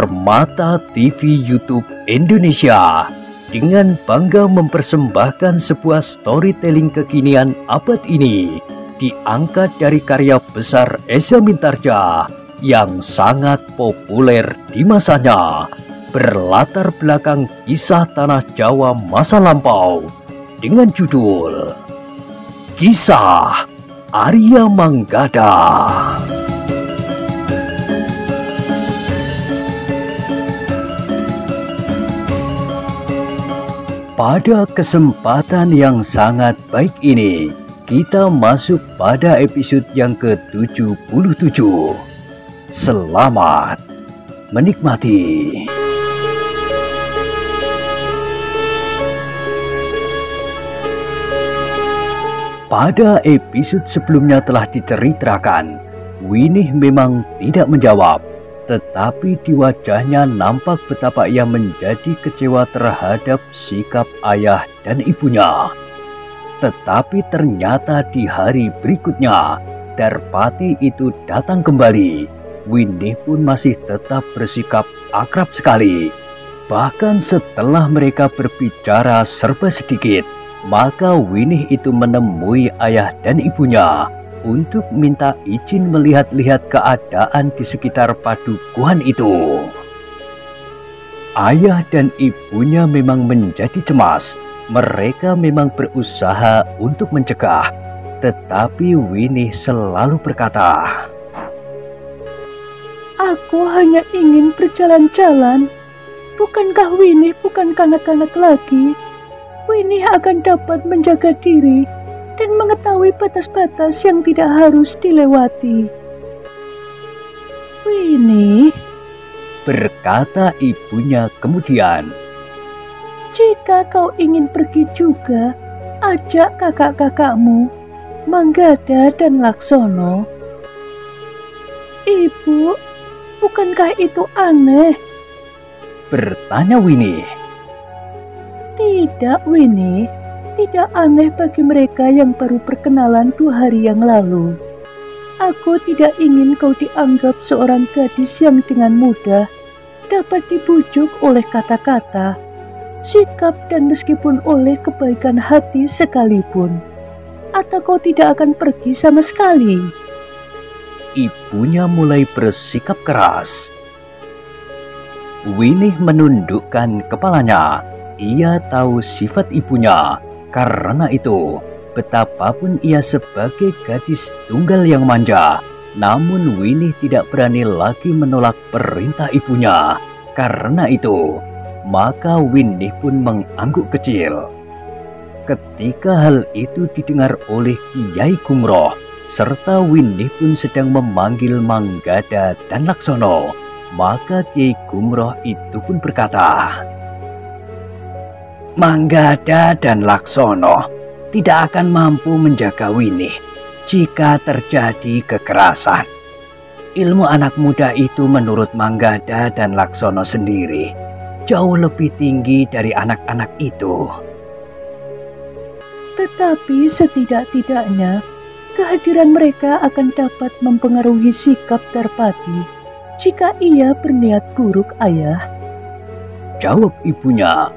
Permata TV YouTube Indonesia dengan bangga mempersembahkan sebuah storytelling kekinian abad ini diangkat dari karya besar Esa Mintarja yang sangat populer di masanya, berlatar belakang kisah tanah Jawa masa lampau dengan judul Kisah Arya Manggada. Pada kesempatan yang sangat baik ini, kita masuk pada episode yang ke-77. Selamat menikmati. Pada episode sebelumnya telah diceritakan, Winih memang tidak menjawab. Tetapi di wajahnya nampak betapa ia menjadi kecewa terhadap sikap ayah dan ibunya. Tetapi ternyata di hari berikutnya, Darpati itu datang kembali. Winih pun masih tetap bersikap akrab sekali. Bahkan setelah mereka berbicara serba sedikit, maka Winih itu menemui ayah dan ibunya untuk minta izin melihat-lihat keadaan di sekitar padukuhan itu. Ayah dan ibunya memang menjadi cemas. Mereka memang berusaha untuk mencegah, tetapi Winih selalu berkata, "Aku hanya ingin berjalan-jalan. Bukankah Winih bukan kanak-kanak lagi? Winih akan dapat menjaga diri dan mengetahui batas-batas yang tidak harus dilewati." "Winih," berkata ibunya kemudian, "jika kau ingin pergi juga, ajak kakak-kakakmu, Manggada dan Laksono." "Ibu, bukankah itu aneh?" bertanya Winih. "Tidak, Winih. Tidak aneh bagi mereka yang baru perkenalan 2 hari yang lalu. Aku tidak ingin kau dianggap seorang gadis yang dengan mudah dapat dibujuk oleh kata-kata, sikap dan meskipun oleh kebaikan hati sekalipun. Atau kau tidak akan pergi sama sekali?" Ibunya mulai bersikap keras. Winih menundukkan kepalanya. Ia tahu sifat ibunya. Karena itu, betapapun ia sebagai gadis tunggal yang manja, namun Winih tidak berani lagi menolak perintah ibunya. Karena itu, maka Winih pun mengangguk kecil. Ketika hal itu didengar oleh Kiai Gumroh, serta Winih pun sedang memanggil Manggada dan Laksono, maka Kiai Gumroh itu pun berkata, "Manggada dan Laksono tidak akan mampu menjaga Winih jika terjadi kekerasan. Ilmu anak muda itu menurut Manggada dan Laksono sendiri jauh lebih tinggi dari anak-anak itu." "Tetapi setidak-tidaknya kehadiran mereka akan dapat mempengaruhi sikap Darpati jika ia berniat buruk, Ayah," jawab ibunya.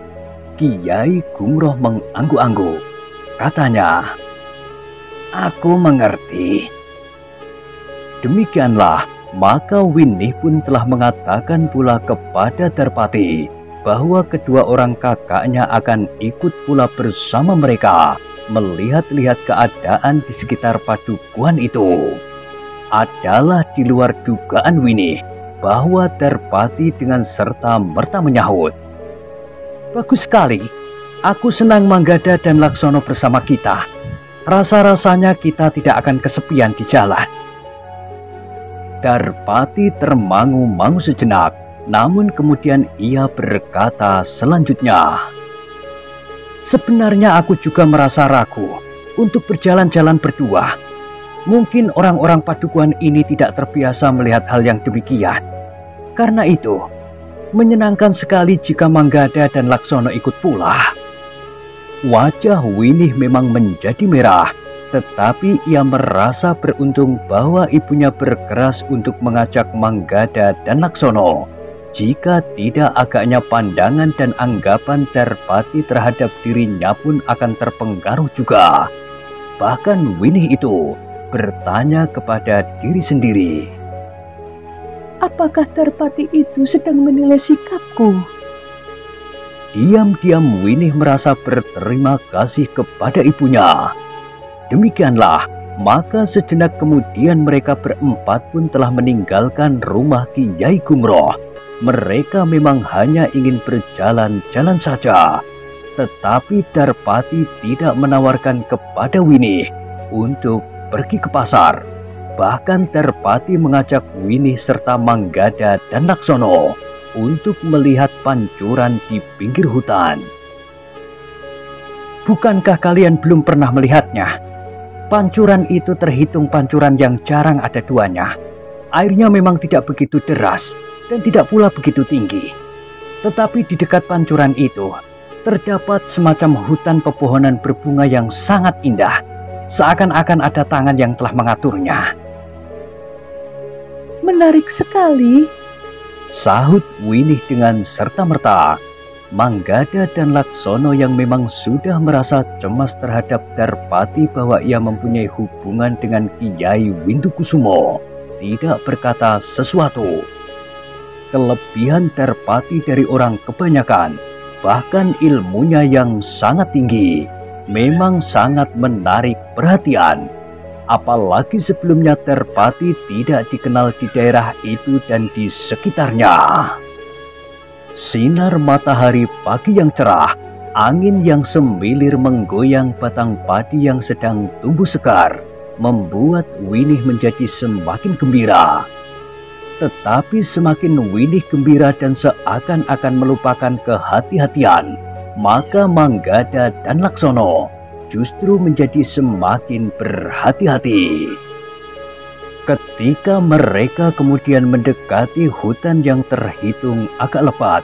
Kiai Gumroh mengangguk-angguk. Katanya, "Aku mengerti." Demikianlah, maka Winih pun telah mengatakan pula kepada Darpati bahwa kedua orang kakaknya akan ikut pula bersama mereka melihat-lihat keadaan di sekitar padukuhan itu. Adalah di luar dugaan Winih bahwa Darpati dengan serta-merta menyahut, "Bagus sekali. Aku senang Manggada dan Laksono bersama kita. Rasa-rasanya kita tidak akan kesepian di jalan." Darpati termangu-mangu sejenak, namun kemudian ia berkata selanjutnya, "Sebenarnya aku juga merasa ragu untuk berjalan-jalan berdua. Mungkin orang-orang padukuhan ini tidak terbiasa melihat hal yang demikian. Karena itu, menyenangkan sekali jika Manggada dan Laksono ikut pula." Wajah Winih memang menjadi merah, tetapi ia merasa beruntung bahwa ibunya berkeras untuk mengajak Manggada dan Laksono. Jika tidak, agaknya pandangan dan anggapan Terpati terhadap dirinya pun akan terpengaruh juga. Bahkan Winih itu bertanya kepada diri sendiri, apakah Terpati itu sedang menilai sikapku? Diam-diam Winih merasa berterima kasih kepada ibunya. Demikianlah, maka sejenak kemudian mereka berempat pun telah meninggalkan rumah Kiai Gumroh. Mereka memang hanya ingin berjalan-jalan saja. Tetapi Terpati tidak menawarkan kepada Winih untuk pergi ke pasar. Bahkan Terpati mengajak Winih serta Manggada dan Laksono untuk melihat pancuran di pinggir hutan. Bukankah kalian belum pernah melihatnya? Pancuran itu terhitung pancuran yang jarang ada duanya. Airnya memang tidak begitu deras dan tidak pula begitu tinggi. Tetapi di dekat pancuran itu terdapat semacam hutan pepohonan berbunga yang sangat indah. Seakan-akan ada tangan yang telah mengaturnya. Menarik sekali, sahut Winih dengan serta-merta. Manggada dan Laksono yang memang sudah merasa cemas terhadap Terpati bahwa ia mempunyai hubungan dengan Kiai Windukusumo tidak berkata sesuatu. Kelebihan Terpati dari orang kebanyakan, bahkan ilmunya yang sangat tinggi, memang sangat menarik perhatian. Apalagi sebelumnya Terpati tidak dikenal di daerah itu dan di sekitarnya. Sinar matahari pagi yang cerah, angin yang semilir menggoyang batang padi yang sedang tumbuh segar, membuat Winih menjadi semakin gembira. Tetapi semakin Winih gembira dan seakan-akan melupakan kehati-hatian, maka Manggada dan Laksono justru menjadi semakin berhati-hati. Ketika mereka kemudian mendekati hutan yang terhitung agak lebat,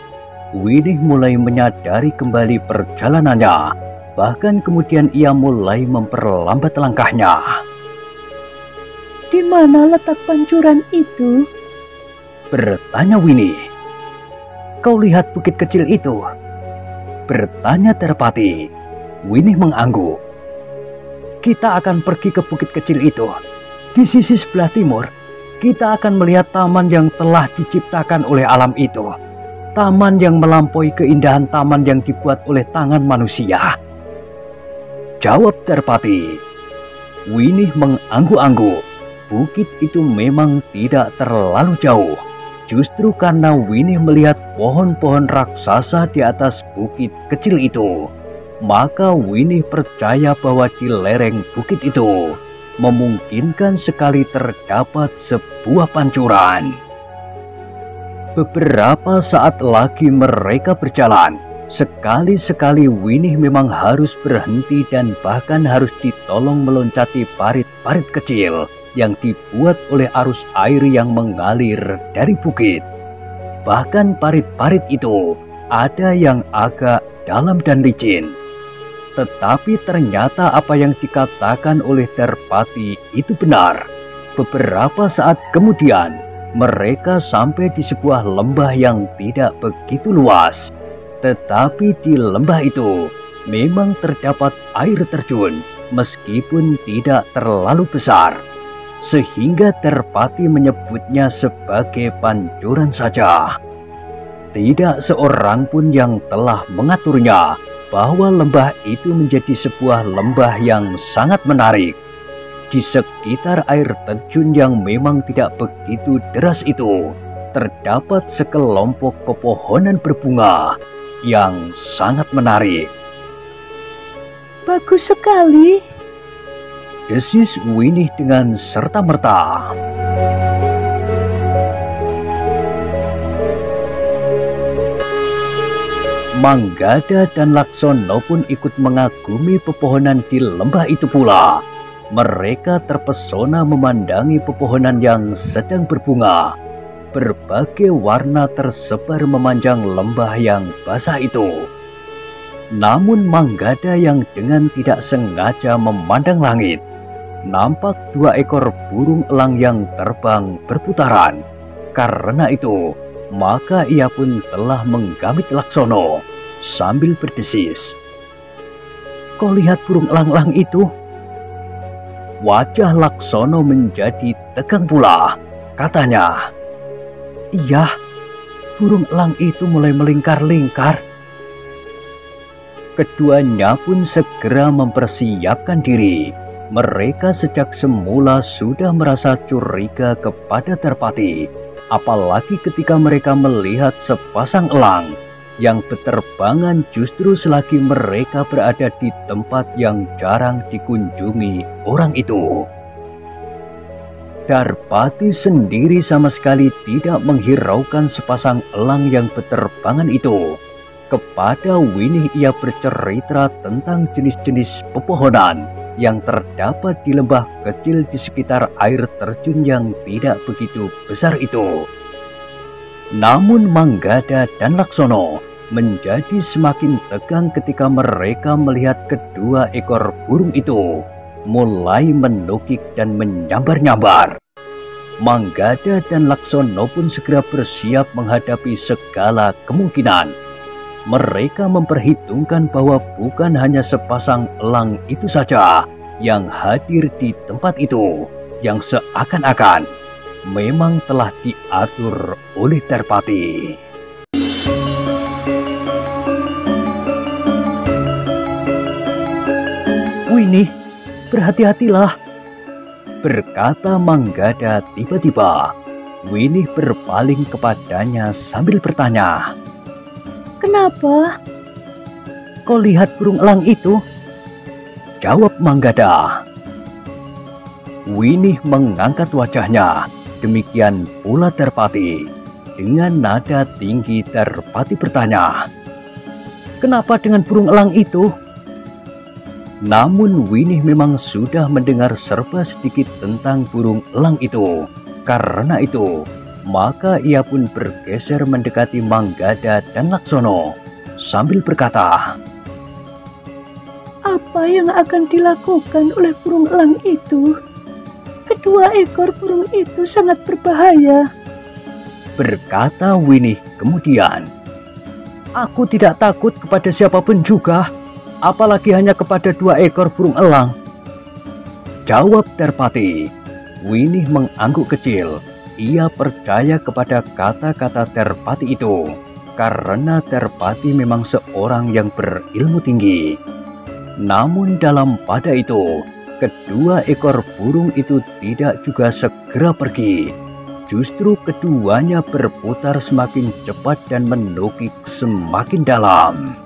Winih mulai menyadari kembali perjalanannya. Bahkan kemudian ia mulai memperlambat langkahnya. Di mana letak pancuran itu? Bertanya Winih. Kau lihat bukit kecil itu? Bertanya Terpati. Winih mengangguk. Kita akan pergi ke bukit kecil itu. Di sisi sebelah timur, kita akan melihat taman yang telah diciptakan oleh alam itu. Taman yang melampaui keindahan taman yang dibuat oleh tangan manusia. Jawab Terpati. Winih mengangguk-angguk. Bukit itu memang tidak terlalu jauh. Justru karena Winih melihat pohon-pohon raksasa di atas bukit kecil itu, maka Winih percaya bahwa di lereng bukit itu memungkinkan sekali terdapat sebuah pancuran. Beberapa saat lagi mereka berjalan. Sekali-sekali Winih memang harus berhenti dan bahkan harus ditolong meloncati parit-parit kecil yang dibuat oleh arus air yang mengalir dari bukit. Bahkan parit-parit itu ada yang agak dalam dan licin. Tetapi ternyata apa yang dikatakan oleh Terpati itu benar. Beberapa saat kemudian, mereka sampai di sebuah lembah yang tidak begitu luas. Tetapi di lembah itu memang terdapat air terjun meskipun tidak terlalu besar. Sehingga Terpati menyebutnya sebagai pancuran saja. Tidak seorang pun yang telah mengaturnya bahwa lembah itu menjadi sebuah lembah yang sangat menarik. Di sekitar air terjun yang memang tidak begitu deras itu, terdapat sekelompok pepohonan berbunga yang sangat menarik. Bagus sekali, desis Winih dengan serta-merta. Manggada dan Laksono pun ikut mengagumi pepohonan di lembah itu pula. Mereka terpesona memandangi pepohonan yang sedang berbunga. Berbagai warna tersebar memanjang lembah yang basah itu. Namun Manggada yang dengan tidak sengaja memandang langit, nampak dua ekor burung elang yang terbang berputaran. Karena itu, maka ia pun telah menggamit Laksono sambil berdesis. "Kau lihat burung elang-elang itu?" Wajah Laksono menjadi tegang pula. Katanya, "Iya, burung elang itu mulai melingkar-lingkar." Keduanya pun segera mempersiapkan diri. Mereka sejak semula sudah merasa curiga kepada Darpati, apalagi ketika mereka melihat sepasang elang yang berterbangan justru selagi mereka berada di tempat yang jarang dikunjungi orang itu. Darpati sendiri sama sekali tidak menghiraukan sepasang elang yang berterbangan itu. Kepada Winih ia bercerita tentang jenis-jenis pepohonan yang terdapat di lembah kecil di sekitar air terjun yang tidak begitu besar itu. Namun Manggada dan Laksono menjadi semakin tegang ketika mereka melihat kedua ekor burung itu mulai menukik dan menyambar-nyambar. Manggada dan Laksono pun segera bersiap menghadapi segala kemungkinan. Mereka memperhitungkan bahwa bukan hanya sepasang elang itu saja yang hadir di tempat itu, yang seakan-akan memang telah diatur oleh Darpati. "Winih, berhati-hatilah," berkata Manggada tiba-tiba. Winih berpaling kepadanya sambil bertanya, "Kenapa?" "Kau lihat burung elang itu?" jawab Manggada. Winih mengangkat wajahnya, demikian pula Darpati. Dengan nada tinggi Darpati bertanya, "Kenapa dengan burung elang itu?" Namun Winih memang sudah mendengar serba sedikit tentang burung elang itu. Karena itu, maka ia pun bergeser mendekati Manggada dan Laksono sambil berkata, "Apa yang akan dilakukan oleh burung elang itu? Kedua ekor burung itu sangat berbahaya," berkata Winih kemudian. "Aku tidak takut kepada siapapun juga, apalagi hanya kepada dua ekor burung elang," jawab Darpati. Winih mengangguk kecil. Ia percaya kepada kata-kata Darpati itu, karena Darpati memang seorang yang berilmu tinggi. Namun dalam pada itu, kedua ekor burung itu tidak juga segera pergi. Justru keduanya berputar semakin cepat dan menukik semakin dalam.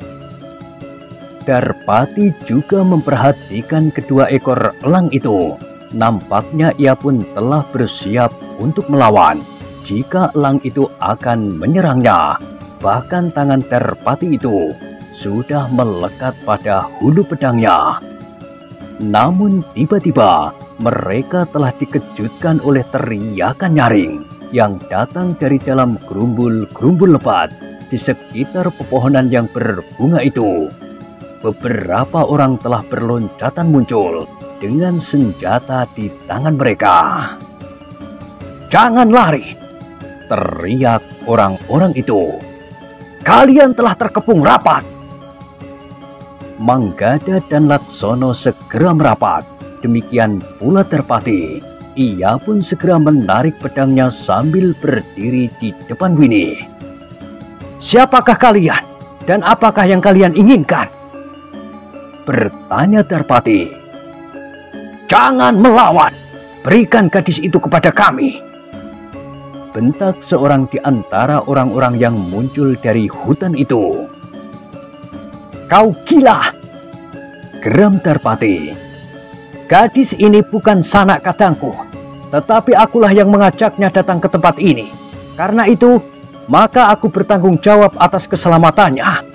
Darpati juga memperhatikan kedua ekor elang itu. Nampaknya ia pun telah bersiap untuk melawan jika elang itu akan menyerangnya. Bahkan tangan Darpati itu sudah melekat pada hulu pedangnya. Namun tiba-tiba mereka telah dikejutkan oleh teriakan nyaring yang datang dari dalam gerumbul-gerumbul lebat di sekitar pepohonan yang berbunga itu. Beberapa orang telah berloncatan muncul dengan senjata di tangan mereka. "Jangan lari!" teriak orang-orang itu. "Kalian telah terkepung rapat!" Manggada dan Laksono segera merapat. Demikian pula Darpati. Ia pun segera menarik pedangnya sambil berdiri di depan Winih. "Siapakah kalian? Dan apakah yang kalian inginkan?" bertanya Darpati. "Jangan melawan, berikan gadis itu kepada kami," bentak seorang di antara orang-orang yang muncul dari hutan itu. "Kau gila!" geram Darpati. "Gadis ini bukan sanak kadangku, tetapi akulah yang mengajaknya datang ke tempat ini. Karena itu, maka aku bertanggung jawab atas keselamatannya.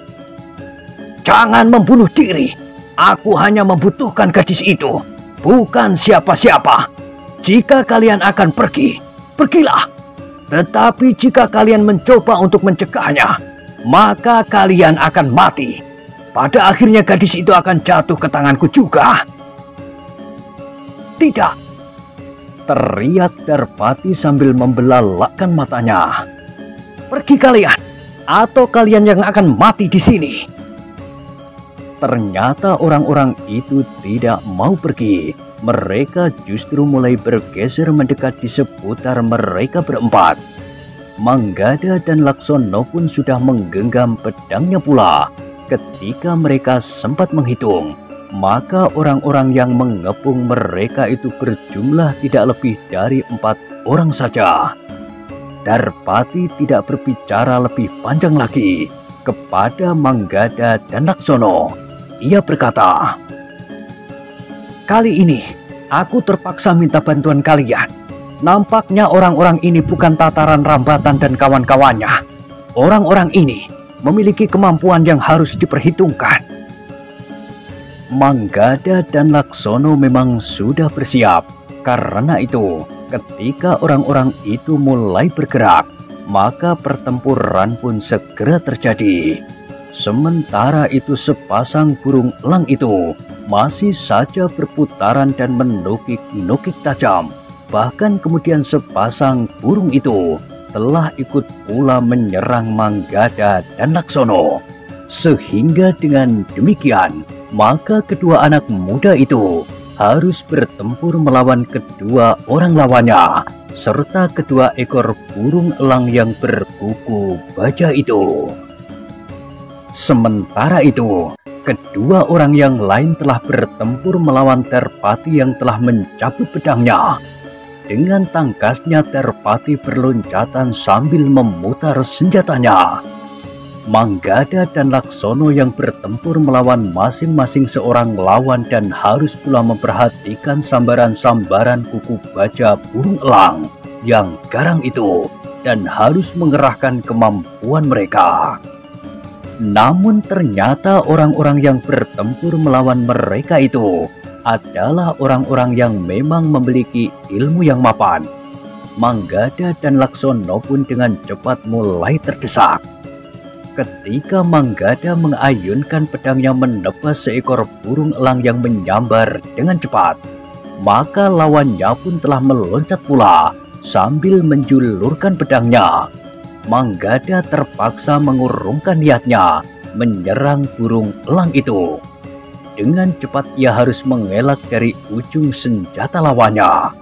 Jangan membunuh diri, aku hanya membutuhkan gadis itu, bukan siapa-siapa. Jika kalian akan pergi, pergilah. Tetapi jika kalian mencoba untuk mencegahnya, maka kalian akan mati. Pada akhirnya gadis itu akan jatuh ke tanganku juga." "Tidak!" teriak Darpati sambil membelalakkan matanya. Pergi kalian, atau kalian yang akan mati di sini. Ternyata orang-orang itu tidak mau pergi. Mereka justru mulai bergeser mendekat di seputar mereka berempat. Manggada dan Laksono pun sudah menggenggam pedangnya pula. Ketika mereka sempat menghitung, maka orang-orang yang mengepung mereka itu berjumlah tidak lebih dari 4 orang saja. Darpati tidak berbicara lebih panjang lagi kepada Manggada dan Laksono. Ia berkata, "Kali ini aku terpaksa minta bantuan kalian. Nampaknya orang-orang ini bukan tataran Rambatan dan kawan-kawannya. Orang-orang ini memiliki kemampuan yang harus diperhitungkan." Manggada dan Laksono memang sudah bersiap. Karena itu, ketika orang-orang itu mulai bergerak, maka pertempuran pun segera terjadi. Sementara itu sepasang burung elang itu masih saja berputaran dan menukik-nukik tajam. Bahkan kemudian sepasang burung itu telah ikut pula menyerang Manggada dan Laksono. Sehingga dengan demikian, maka kedua anak muda itu harus bertempur melawan kedua orang lawannya, serta kedua ekor burung elang yang berkuku baja itu. Sementara itu, kedua orang yang lain telah bertempur melawan Darpati yang telah mencabut pedangnya. Dengan tangkasnya Darpati berloncatan sambil memutar senjatanya. Manggada dan Laksono yang bertempur melawan masing-masing seorang lawan dan harus pula memperhatikan sambaran-sambaran kuku baja burung elang yang garang itu dan harus mengerahkan kemampuan mereka. Namun ternyata orang-orang yang bertempur melawan mereka itu adalah orang-orang yang memang memiliki ilmu yang mapan. Manggada dan Laksono pun dengan cepat mulai terdesak. Ketika Manggada mengayunkan pedangnya menebas seekor burung elang yang menyambar dengan cepat, maka lawannya pun telah meloncat pula sambil menjulurkan pedangnya. Manggada terpaksa mengurungkan niatnya menyerang burung elang itu. Dengan cepat ia harus mengelak dari ujung senjata lawannya.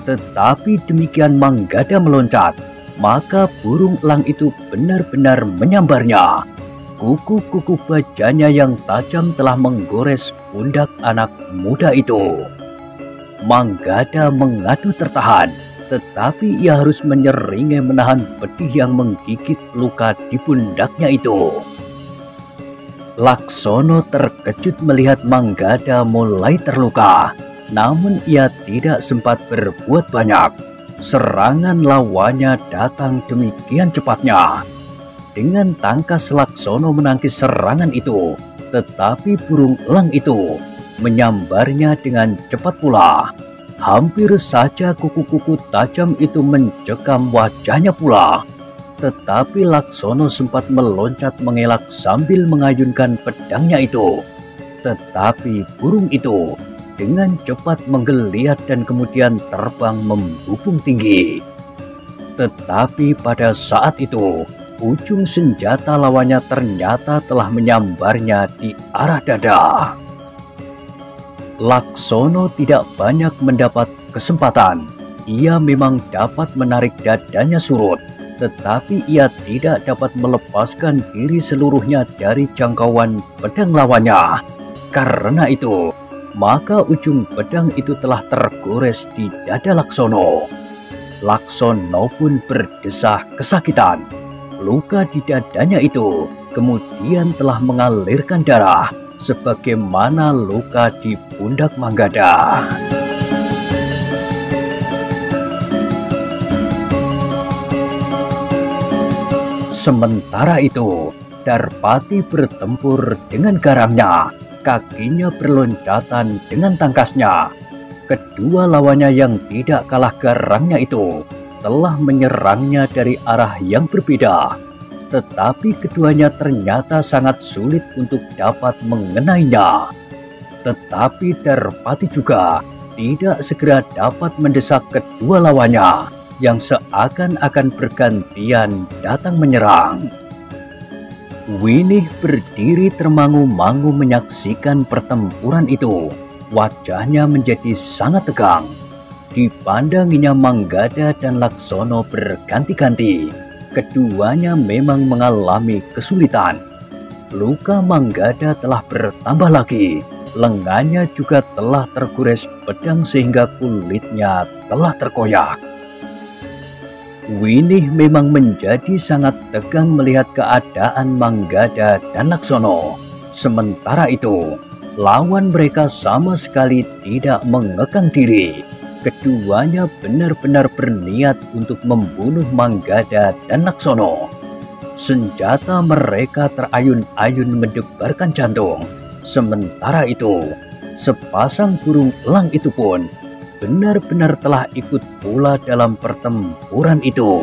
Tetapi demikian Manggada meloncat, maka burung elang itu benar-benar menyambarnya. Kuku-kuku bajanya yang tajam telah menggores pundak anak muda itu. Manggada mengadu tertahan, tetapi ia harus menyeringai menahan pedih yang menggigit luka di pundaknya itu. Laksono terkejut melihat Manggada mulai terluka, namun ia tidak sempat berbuat banyak. Serangan lawannya datang demikian cepatnya. Dengan tangkas Laksono menangkis serangan itu, tetapi burung elang itu menyambarnya dengan cepat pula. Hampir saja kuku-kuku tajam itu mencekam wajahnya pula. Tetapi Laksono sempat meloncat mengelak sambil mengayunkan pedangnya itu. Tetapi burung itu dengan cepat menggeliat dan kemudian terbang membubung tinggi. Tetapi pada saat itu, ujung senjata lawannya ternyata telah menyambarnya di arah dada. Laksono tidak banyak mendapat kesempatan. Ia memang dapat menarik dadanya surut, tetapi ia tidak dapat melepaskan diri seluruhnya dari jangkauan pedang lawannya. Karena itu, maka ujung pedang itu telah tergores di dada Laksono. Laksono pun berdesah kesakitan. Luka di dadanya itu kemudian telah mengalirkan darah, sebagaimana luka di pundak Manggada. Sementara itu, Darpati bertempur dengan garangnya. Kakinya berloncatan dengan tangkasnya. Kedua lawannya yang tidak kalah garangnya itu telah menyerangnya dari arah yang berbeda. Tetapi keduanya ternyata sangat sulit untuk dapat mengenainya. Tetapi Darpati juga tidak segera dapat mendesak kedua lawannya. yang seakan-akan bergantian datang menyerang. Winih berdiri termangu-mangu menyaksikan pertempuran itu. Wajahnya menjadi sangat tegang. Dipandanginya Manggada dan Laksono berganti-ganti. Keduanya memang mengalami kesulitan. Luka Manggada telah bertambah lagi. Lengannya juga telah tergores pedang sehingga kulitnya telah terkoyak. Winih memang menjadi sangat tegang melihat keadaan Manggada dan Laksono. Sementara itu, lawan mereka sama sekali tidak mengekang diri. Keduanya benar-benar berniat untuk membunuh Manggada dan Laksono. Senjata mereka terayun-ayun mendebarkan jantung. Sementara itu, sepasang burung elang itu pun benar-benar telah ikut pula dalam pertempuran itu.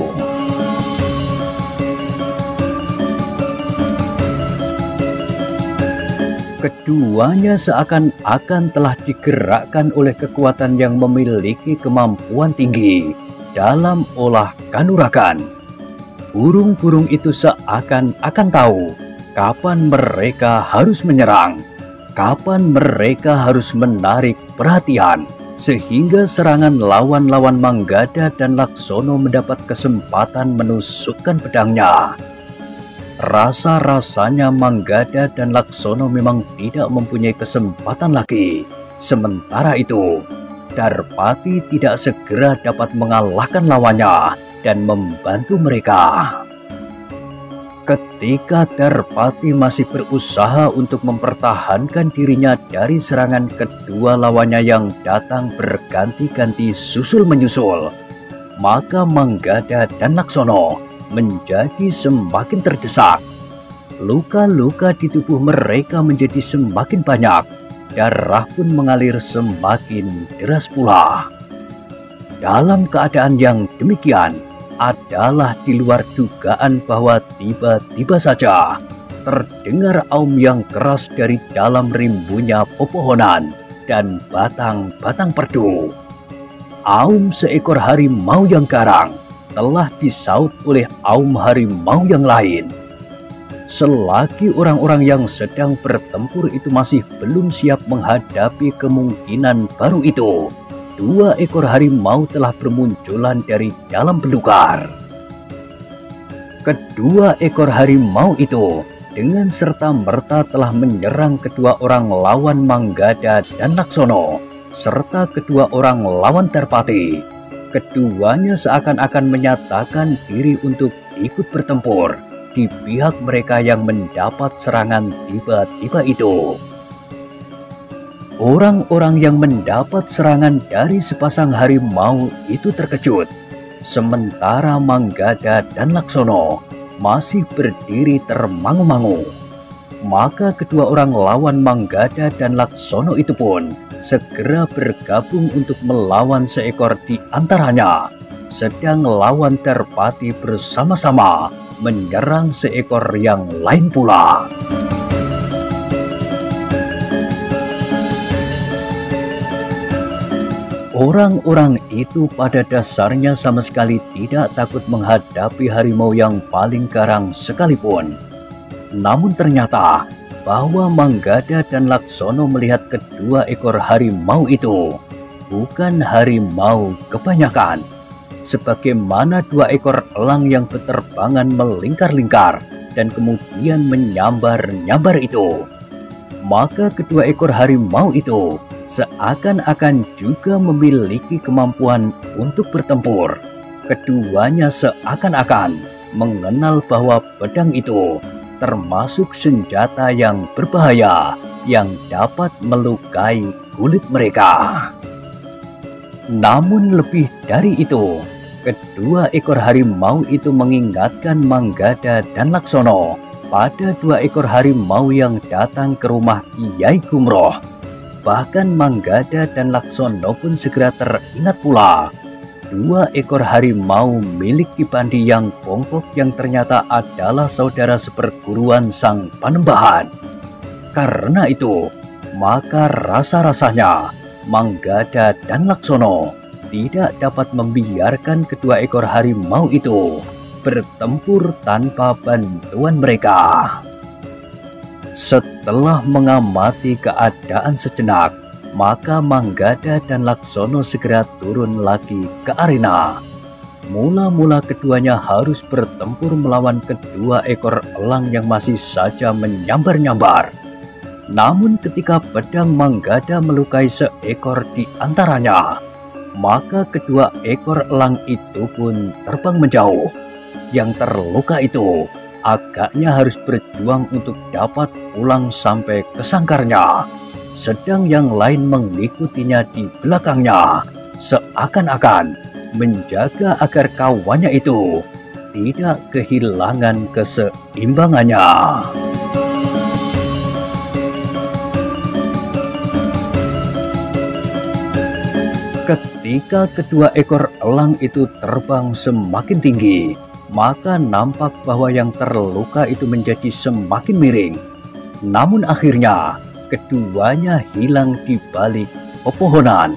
Keduanya seakan-akan telah digerakkan oleh kekuatan yang memiliki kemampuan tinggi dalam olah kanuragan. Burung-burung itu seakan-akan tahu kapan mereka harus menyerang, kapan mereka harus menarik perhatian, sehingga serangan lawan-lawan Manggada dan Laksono mendapat kesempatan menusukkan pedangnya. Rasa-rasanya Manggada dan Laksono memang tidak mempunyai kesempatan lagi. Sementara itu, Darpati tidak segera dapat mengalahkan lawannya dan membantu mereka. Ketika Darpati masih berusaha untuk mempertahankan dirinya dari serangan kedua lawannya yang datang berganti-ganti susul menyusul, maka Manggada dan Laksono menjadi semakin terdesak. Luka-luka di tubuh mereka menjadi semakin banyak, darah pun mengalir semakin deras pula. Dalam keadaan yang demikian, adalah di luar dugaan bahwa tiba-tiba saja terdengar aum yang keras dari dalam rimbunya pepohonan dan batang-batang perdu. Aum seekor harimau yang garang telah disaut oleh aum harimau yang lain. Selagi orang-orang yang sedang bertempur itu masih belum siap menghadapi kemungkinan baru itu, dua ekor harimau telah bermunculan dari dalam belukar. Kedua ekor harimau itu dengan serta-merta telah menyerang kedua orang lawan Manggada dan Laksono, serta kedua orang lawan Darpati. Keduanya seakan-akan menyatakan diri untuk ikut bertempur di pihak mereka yang mendapat serangan tiba-tiba itu. Orang-orang yang mendapat serangan dari sepasang harimau itu terkejut, sementara Manggada dan Laksono masih berdiri termangu-mangu. Maka kedua orang lawan Manggada dan Laksono itu pun segera bergabung untuk melawan seekor di antaranya, sedang lawan Darpati bersama-sama menyerang seekor yang lain pula. Orang-orang itu pada dasarnya sama sekali tidak takut menghadapi harimau yang paling garang sekalipun. Namun ternyata bahwa Manggada dan Laksono melihat kedua ekor harimau itu bukan harimau kebanyakan, sebagaimana dua ekor elang yang beterbangan melingkar-lingkar dan kemudian menyambar-nyambar itu. Maka kedua ekor harimau itu seakan-akan juga memiliki kemampuan untuk bertempur. Keduanya seakan-akan mengenal bahwa pedang itu termasuk senjata yang berbahaya yang dapat melukai kulit mereka. Namun lebih dari itu, kedua ekor harimau itu mengingatkan Manggada dan Laksono pada dua ekor harimau yang datang ke rumah Kiai Gumroh. Bahkan Manggada dan Laksono pun segera teringat pula dua ekor harimau milik Ki Pandi yang bongkok yang ternyata adalah saudara seperguruan sang Panembahan. Karena itu, maka rasa-rasanya Manggada dan Laksono tidak dapat membiarkan kedua ekor harimau itu bertempur tanpa bantuan mereka. Setelah mengamati keadaan sejenak, maka Manggada dan Laksono segera turun lagi ke arena. Mula-mula keduanya harus bertempur melawan kedua ekor elang yang masih saja menyambar-nyambar. Namun ketika pedang Manggada melukai seekor di antaranya, maka kedua ekor elang itu pun terbang menjauh. Yang terluka itu agaknya harus berjuang untuk dapat pulang sampai ke sangkarnya. Sedang yang lain mengikutinya di belakangnya, seakan-akan menjaga agar kawannya itu tidak kehilangan keseimbangannya. Ketika kedua ekor elang itu terbang semakin tinggi, maka nampak bahwa yang terluka itu menjadi semakin miring. Namun akhirnya keduanya hilang di balik pepohonan.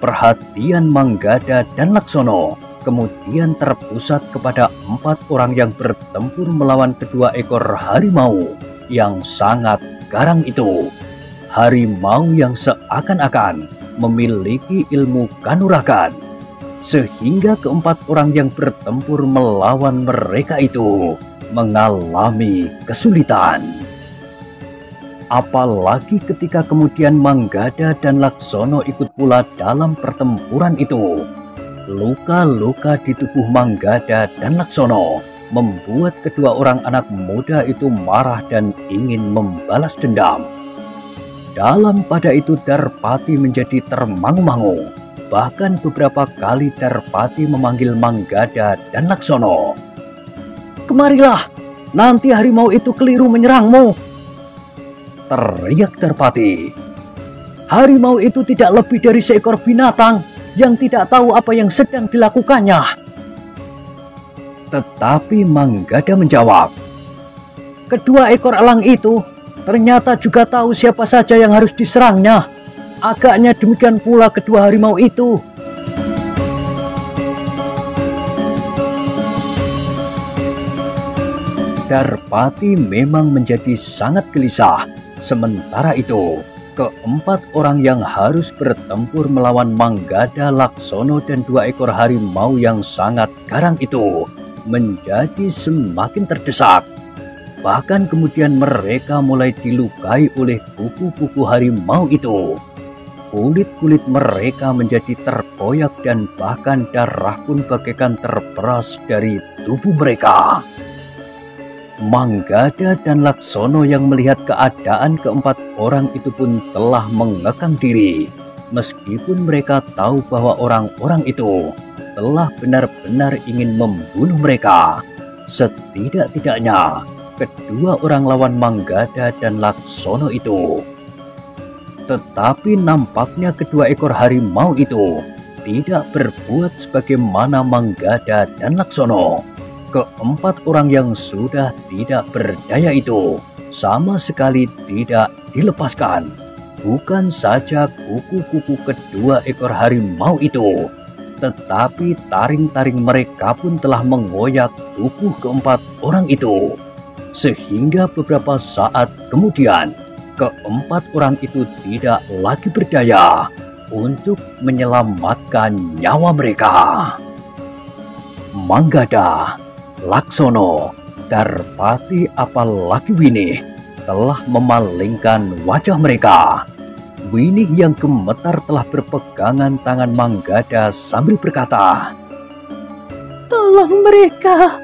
Perhatian Manggada dan Laksono kemudian terpusat kepada 4 orang yang bertempur melawan kedua ekor harimau yang sangat garang itu. Harimau yang seakan-akan memiliki ilmu kanuragan, sehingga keempat orang yang bertempur melawan mereka itu mengalami kesulitan. Apalagi ketika kemudian Manggada dan Laksono ikut pula dalam pertempuran itu. Luka-luka di tubuh Manggada dan Laksono membuat kedua orang anak muda itu marah dan ingin membalas dendam. Dalam pada itu Darpati menjadi termangu-mangu. Bahkan beberapa kali Darpati memanggil Manggada dan Laksono. "Kemarilah, nanti harimau itu keliru menyerangmu," teriak Darpati. "Harimau itu tidak lebih dari seekor binatang yang tidak tahu apa yang sedang dilakukannya." Tetapi Manggada menjawab, "Kedua ekor elang itu ternyata juga tahu siapa saja yang harus diserangnya. Agaknya demikian pula kedua harimau itu." Darpati memang menjadi sangat gelisah. Sementara itu, keempat orang yang harus bertempur melawan Manggada, Laksono, dan 2 ekor harimau yang sangat garang itu menjadi semakin terdesak. Bahkan kemudian mereka mulai dilukai oleh kuku-kuku harimau itu. Kulit-kulit mereka menjadi terkoyak dan bahkan darah pun bagaikan terperas dari tubuh mereka. Manggada dan Laksono yang melihat keadaan keempat orang itu pun telah mengekang diri. Meskipun mereka tahu bahwa orang-orang itu telah benar-benar ingin membunuh mereka. Setidak-tidaknya kedua orang lawan Manggada dan Laksono itu. Tetapi nampaknya kedua ekor harimau itu tidak berbuat sebagaimana Manggada dan Laksono. Keempat orang yang sudah tidak berdaya itu sama sekali tidak dilepaskan. Bukan saja kuku-kuku kedua ekor harimau itu, tetapi taring-taring mereka pun telah mengoyak tubuh keempat orang itu. Sehingga beberapa saat kemudian, keempat orang itu tidak lagi berdaya untuk menyelamatkan nyawa mereka. Manggada, Laksono, Darpati apalagi Winih telah memalingkan wajah mereka. Winih yang gemetar telah berpegangan tangan Manggada sambil berkata, "Tolong mereka."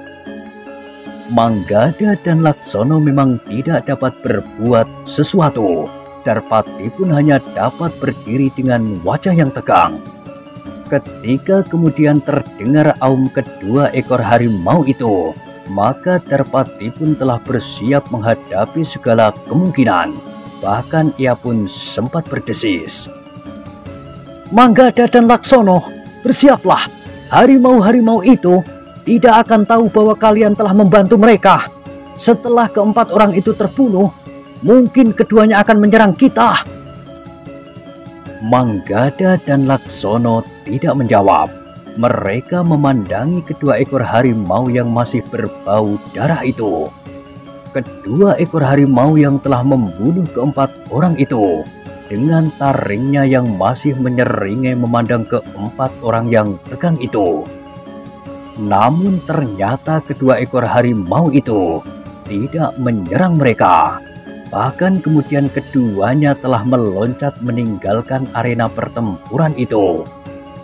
Manggada dan Laksono memang tidak dapat berbuat sesuatu. Darpati pun hanya dapat berdiri dengan wajah yang tegang. Ketika kemudian terdengar aum kedua ekor harimau itu, maka Darpati pun telah bersiap menghadapi segala kemungkinan. Bahkan ia pun sempat berdesis, "Manggada dan Laksono, bersiaplah. Harimau-harimau itu tidak akan tahu bahwa kalian telah membantu mereka. Setelah keempat orang itu terbunuh, mungkin keduanya akan menyerang kita." Manggada dan Laksono tidak menjawab. Mereka memandangi kedua ekor harimau yang masih berbau darah itu. Kedua ekor harimau yang telah membunuh keempat orang itu, dengan taringnya yang masih menyeringai memandang keempat orang yang tegang itu. Namun ternyata kedua ekor harimau itu tidak menyerang mereka. Bahkan kemudian keduanya telah meloncat meninggalkan arena pertempuran itu.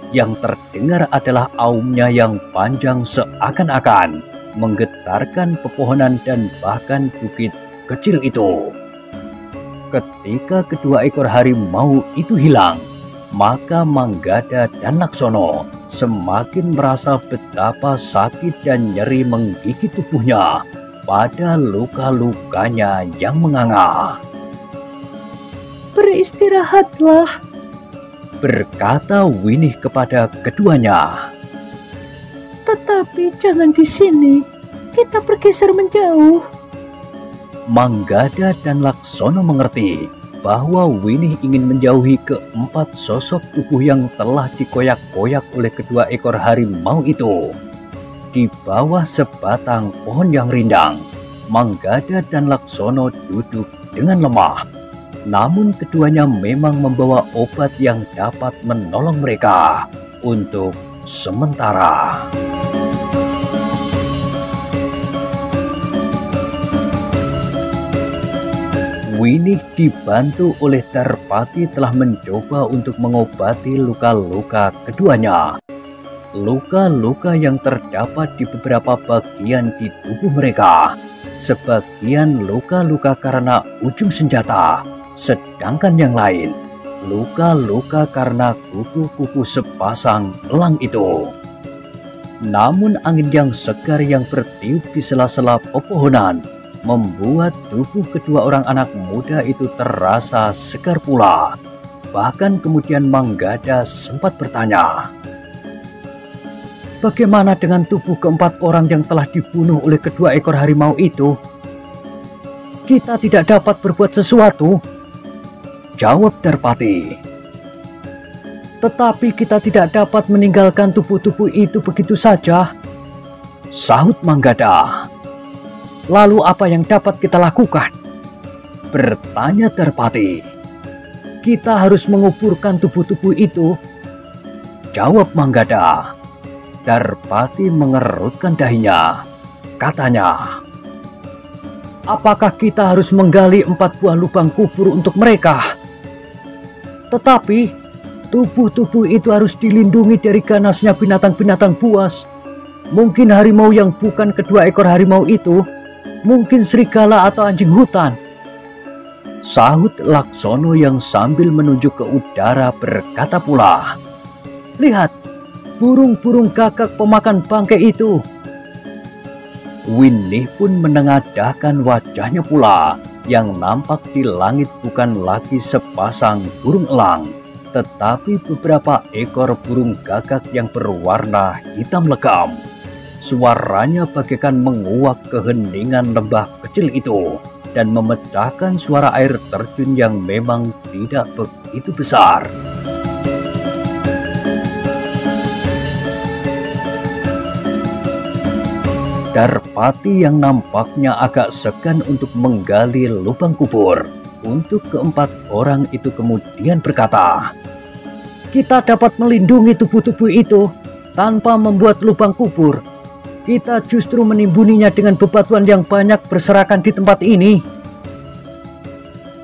Yang terdengar adalah aumnya yang panjang seakan-akan menggetarkan pepohonan dan bahkan bukit kecil itu. Ketika kedua ekor harimau itu hilang, maka Manggada dan Laksono semakin merasa betapa sakit dan nyeri menggigit tubuhnya pada luka-lukanya yang menganga. Beristirahatlah, berkata Winih kepada keduanya. Tetapi jangan di sini, kita bergeser menjauh. Manggada dan Laksono mengerti bahwa Winih ingin menjauhi keempat sosok tubuh yang telah dikoyak-koyak oleh kedua ekor harimau itu. Di bawah sebatang pohon yang rindang, Manggada dan Laksono duduk dengan lemah. Namun keduanya memang membawa obat yang dapat menolong mereka untuk sementara. Winih dibantu oleh Darpati telah mencoba untuk mengobati luka-luka keduanya. Luka-luka yang terdapat di beberapa bagian di tubuh mereka. Sebagian luka-luka karena ujung senjata, sedangkan yang lain luka-luka karena kuku-kuku sepasang elang itu. Namun angin yang segar yang bertiup di sela-sela pepohonan membuat tubuh kedua orang anak muda itu terasa segar pula. Bahkan kemudian Manggada sempat bertanya, bagaimana dengan tubuh keempat orang yang telah dibunuh oleh kedua ekor harimau itu? Kita tidak dapat berbuat sesuatu, jawab Darpati. Tetapi kita tidak dapat meninggalkan tubuh-tubuh itu begitu saja, sahut Manggada. Lalu apa yang dapat kita lakukan? Bertanya Darpati. Kita harus menguburkan tubuh-tubuh itu, jawab Manggada. Darpati mengerutkan dahinya. Katanya, apakah kita harus menggali 4 buah lubang kubur untuk mereka? Tetapi tubuh-tubuh itu harus dilindungi dari ganasnya binatang-binatang buas. Mungkin harimau yang bukan kedua ekor harimau itu, mungkin serigala atau anjing hutan, sahut Laksono yang sambil menunjuk ke udara berkata pula, lihat, burung-burung gagak pemakan bangkai itu. Winih pun menengadahkan wajahnya pula, yang nampak di langit bukan lagi sepasang burung elang, tetapi beberapa ekor burung gagak yang berwarna hitam legam. Suaranya bagaikan menguak keheningan lembah kecil itu dan memecahkan suara air terjun yang memang tidak begitu besar. Darpati yang nampaknya agak segan untuk menggali lubang kubur untuk keempat orang itu kemudian berkata, kita dapat melindungi tubuh-tubuh itu tanpa membuat lubang kubur. Kita justru menimbuninya dengan bebatuan yang banyak berserakan di tempat ini.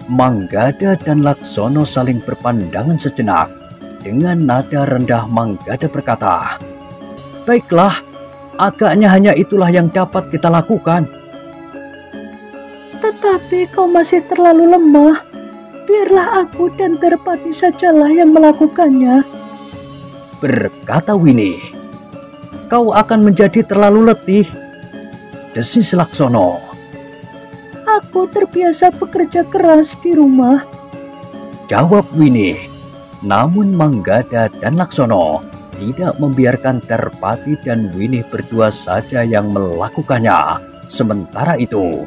Manggada dan Laksono saling berpandangan sejenak. Dengan nada rendah Manggada berkata, baiklah, agaknya hanya itulah yang dapat kita lakukan. Tetapi kau masih terlalu lemah. Biarlah aku dan Darpati sajalah yang melakukannya, berkata Winih. Kau akan menjadi terlalu letih, desis Laksono. Aku terbiasa bekerja keras di rumah, jawab Winih. Namun Manggada dan Laksono tidak membiarkan Darpati dan Winih berdua saja yang melakukannya. Sementara itu,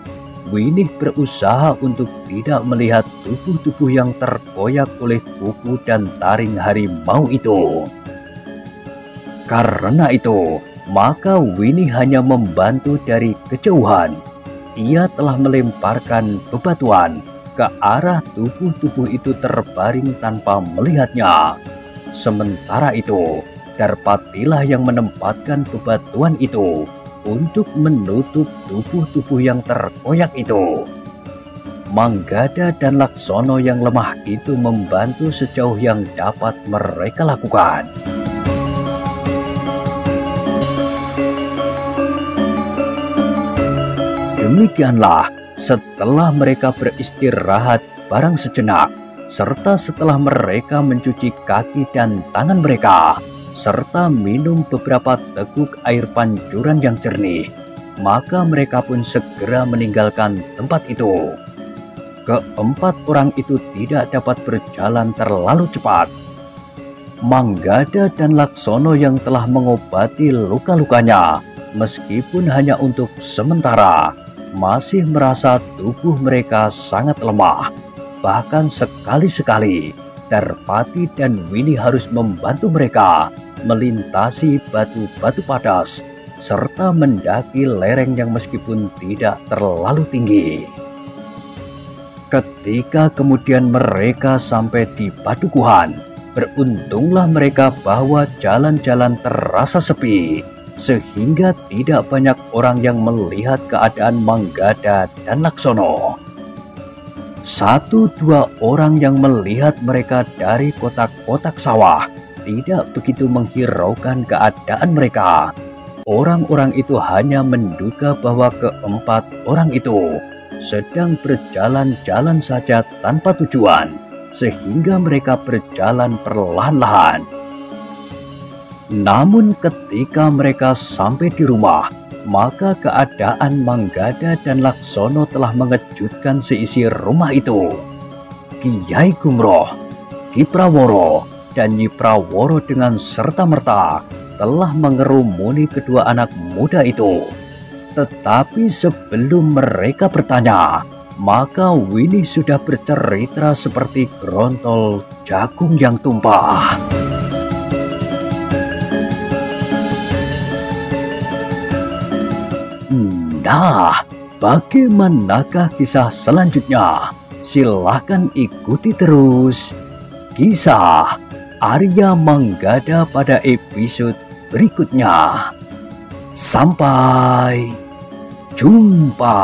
Winih berusaha untuk tidak melihat tubuh-tubuh yang terkoyak oleh kuku dan taring harimau itu. Karena itu, maka Winih hanya membantu dari kejauhan. Ia telah melemparkan bebatuan ke arah tubuh-tubuh itu terbaring tanpa melihatnya. Sementara itu, Darpatilah yang menempatkan bebatuan itu untuk menutup tubuh-tubuh yang terkoyak itu. Manggada dan Laksono yang lemah itu membantu sejauh yang dapat mereka lakukan. Demikianlah, setelah mereka beristirahat barang sejenak, serta setelah mereka mencuci kaki dan tangan mereka, serta minum beberapa teguk air pancuran yang jernih, maka mereka pun segera meninggalkan tempat itu. Keempat orang itu tidak dapat berjalan terlalu cepat. Manggada dan Laksono yang telah mengobati luka-lukanya, meskipun hanya untuk sementara, masih merasa tubuh mereka sangat lemah. Bahkan sekali-sekali Darpati dan Winih harus membantu mereka melintasi batu-batu padas serta mendaki lereng yang meskipun tidak terlalu tinggi. Ketika kemudian mereka sampai di Padukuhan, beruntunglah mereka bahwa jalan-jalan terasa sepi, sehingga tidak banyak orang yang melihat keadaan Manggada dan Laksono. 1-2 orang yang melihat mereka dari kotak-kotak sawah tidak begitu menghiraukan keadaan mereka. Orang-orang itu hanya menduga bahwa keempat orang itu sedang berjalan-jalan saja tanpa tujuan, sehingga mereka berjalan perlahan-lahan. Namun ketika mereka sampai di rumah, maka keadaan Manggada dan Laksono telah mengejutkan seisi rumah itu. Kiai Gumroh, Ki Praworo, dan Nyi Praworo dengan serta-merta telah mengerumuni kedua anak muda itu. Tetapi sebelum mereka bertanya, maka Winih sudah bercerita seperti gerontol jagung yang tumpah. Nah, bagaimanakah kisah selanjutnya? Silahkan ikuti terus kisah Arya Manggada pada episode berikutnya. Sampai jumpa.